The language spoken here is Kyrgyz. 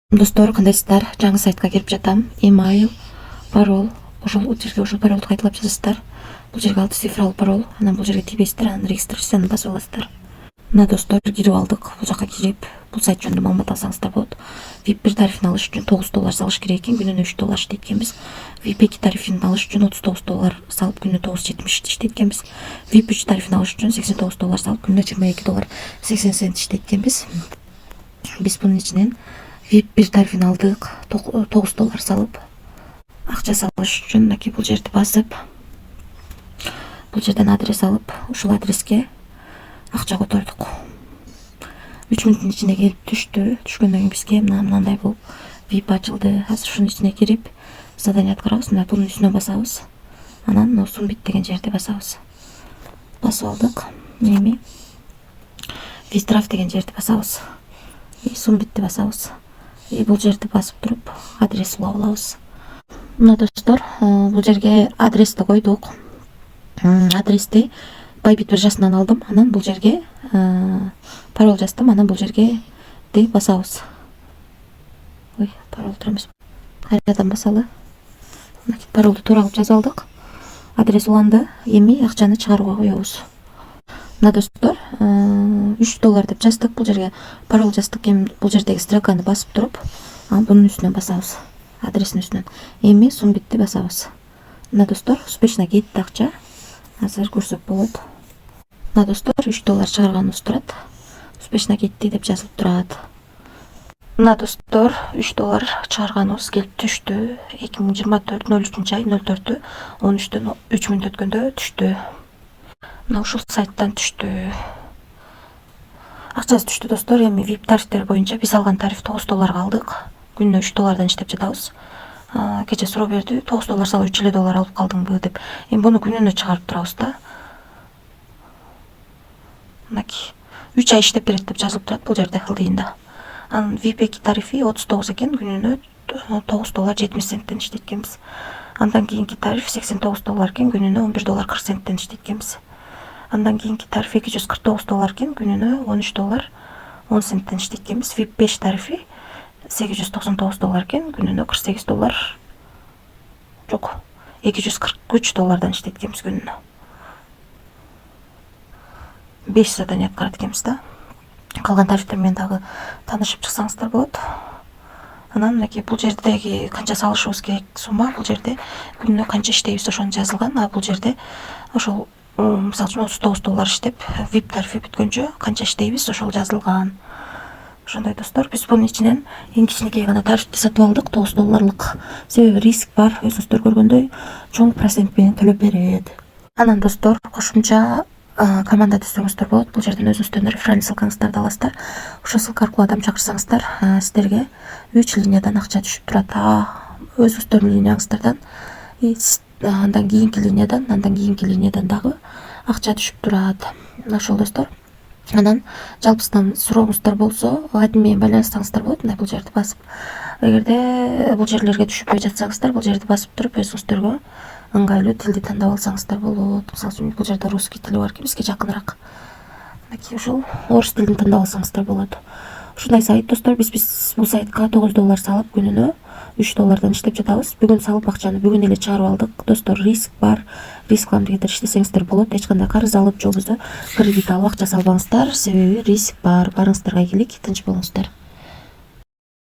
Достор, кандайсыздар? Жаңы сайтка кирип жатам. Email, парол. Ошол жерге ошол паролду кайталап жазасыздар. Бул жерге 6 цифралуу парол. Анан бул жерге тийбейсиздер, анан регистрацияны басып аласыздар. Мына достор, кирип алдык. Бул жака кирип, бул сайт жөнүндө маалымат алсаңыздар болот. VIP 1 тарифин алыш үчүн $9 салыш керек экен, күнүнө $3 иштейт экенбиз. VIP 2 тарифин алыш үчүн $39 салып, күнүнө $9.70 иштейт экенбиз. VIP 3 тарифин алыш үчүн $89 салып, күнүнө $22.80 иштейт экенбиз. Биз бунун ичинен VIP 1 тарифин алдык, $9 салып, акча салыш үчүн мынакей бул жерди басып, бул жерден адрес алып, ушул адреске акча котордук. 3 мүнөттүн ичинде келип түштү. Түшкөндөн кийин бизге мындай болуп VIP ачылды. Азыр ушунун ичине кирип задание аткарабыз. Мына бунун үстүнө басабыз. Анан сум бит деген жерди басабыз. Басып алдык. Эми Вистраф деген жерди басабыз. Сум битти басабыз. Бул жерди басып туруп адрес улап алабыз. Мына достор, бул жерге адрести койдук. Адрести Байбит биржасынан алдым. Анан бул жерге парол жаздым. Анан бул жерге басабыз. Ой, парол турабыз. Кайрадан басалы. Паролду туура кылып жазып алдык. Адрес уланды. Эми акчаны чыгарууга коебуз. Мына достор, $3 деп жаздык. Бул жерге парол жаздык. Эми бул жердеги стрелканы басып туруп, бунун үстүнөн басабыз. Адрестин үстүнөн. Эми сум битти басабыз. Мына достор, успешно кетти акча. Азыр көрсөк болот. Мына достор, $3 чыгарганыбыз турат. Успешно кетти деп жазылып турат. Мына достор, $3 чыгарганыбыз келип түштү. 2024-03-ай 04-тө 13-төн 3 мүнөт өткөндө түштү. Мына ушул сайттан түштү. Акчасы түштү достор. Эми VIP тарифтер боюнча биз алган тариф $9 алдык. Күнүнө $3 иштеп жатабыз. Кече суроо берди, $9 салып $3 алып калдыңбы деп. Эми буну күнүнө чыгарып турабыз да. Мынакей 3 ай иштеп берет деп жазылып турат бул жерде ылдыйында. Анан VIP 2 тарифи 39 экен, күнүнө $9.70 иштейт экенбиз. Андан кийинки тариф $89 экен, күнүнө $11.40 иштейт экенбиз. Андан кийинки тариф $249 экен, күнүнө $13.10 иштейт экенбиз. VIP 5 тарифи $899 экен, күнүнө $48. Жок, $243 иштейт экенбиз күнүнө. 5 задание аткарат экенбиз да. Калган тарифтер менен дагы таанышып чыксаңыздар болот. Анан мынакей бул жердеги канча салышыбыз керек сумма, бул жерде күнүнө канча иштейбиз ошону жазылган. Бул жерде ошол мисалы үчүн $39 иштеп, VIP тарифи бүткөнчө канча иштейбиз ошол жазылган. Ошондой достор, биз бунун ичинен эң кичинекей гана тарифти сатып алдык, $9. Себеби риск бар, өзүңүздөр көргөндөй чоң процент менен төлөп берет. Анан достор, кошумча команда түзсөңүздөр болот. Бул жерден өзүңүздөрдүн референс ссылкаңыздарды аласыздар. Ошол ссылка аркылуу адам чакырсаңыздар, сиздерге 3 линиядан акча түшүп турат. Өзүңүздөрдүн линияңыздардан, андан кийинки линиядан дагы акча түшүп турат. Ошол достор. Анан жалпысынан сурооңуздар болсо, админ менен байланышсаңыздар болот. Мына бул жерди басып, эгерде бул жерлерге түшүппөй жатсаңыздар, бул жерди басып туруп өзүңүздөргө ыңгайлуу тилди тандап алсаңыздар болот. Мисалы үчүн бул жерде русский тили бар, бизге жакыныраак. Мынакей ушул орус тилин тандап алсаңыздар болот. Ушундай сайт достор, биз бул сайтка $9 салып, күнүнө $3 иштеп жатабыз. Бүгүн салып акчаны бүгүн эле чыгарып алдык. Достор, риск бар. Риск алам дегендер иштесеңиздер болот. Эч кандай карыз алып, жолубузда кредит алып акча салбаңыздар. Себеби риск бар. Барыңыздарга ийгилик, тынч болуңуздар.